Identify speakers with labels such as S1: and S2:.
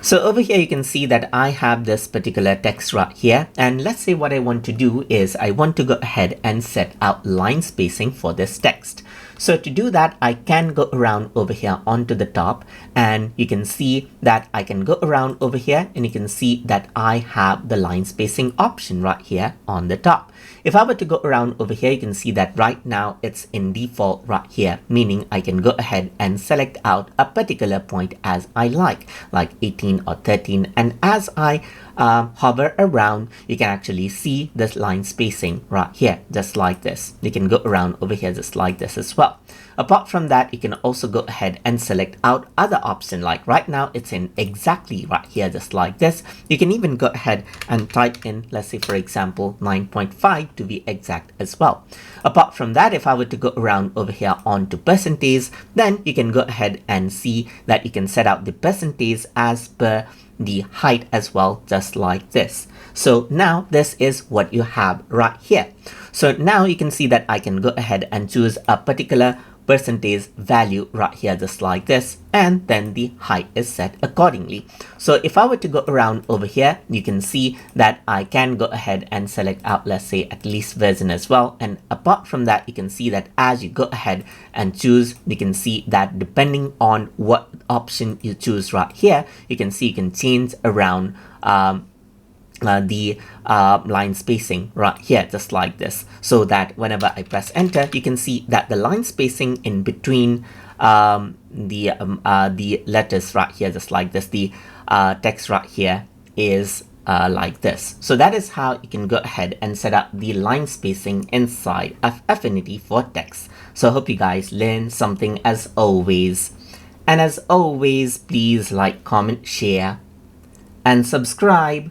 S1: So over here, you can see that I have this particular text right here. And let's say what I want to do is I want to go ahead and set out line spacing for this text. So to do that, I can go around over here onto the top, and you can see that I can go around over here, and you can see that I have the line spacing option right here on the top. If I were to go around over here, you can see that right now it's in default right here, meaning I can go ahead and select out a particular point as I like 18 or 13. And as I hover around, you can actually see this line spacing right here, just like this. You can go around over here just like this as well. Apart from that, you can also go ahead and select out other option, like right now it's in exactly right here, just like this. You can even go ahead and type in, let's say for example, 9.5 to be exact as well. Apart from that, if I were to go around over here onto percentage, then you can go ahead and see that you can set out the percentage as per the height as well, just like this. So now this is what you have right here. So now you can see that I can go ahead and choose a particular percentage value right here, just like this, and then the height is set accordingly. So if I were to go around over here, you can see that I can go ahead and select out, let's say, at least version as well. And apart from that, you can see that as you go ahead and choose, you can see that depending on what option you choose right here, you can see you can change around the line spacing right here, just like this, so that whenever I press enter, you can see that the line spacing in between the letters right here, just like this, the text right here is like this. So that is how you can go ahead and set up the line spacing inside of Affinity for text. So I hope you guys learned something as always. And as always, please like, comment, share, and subscribe.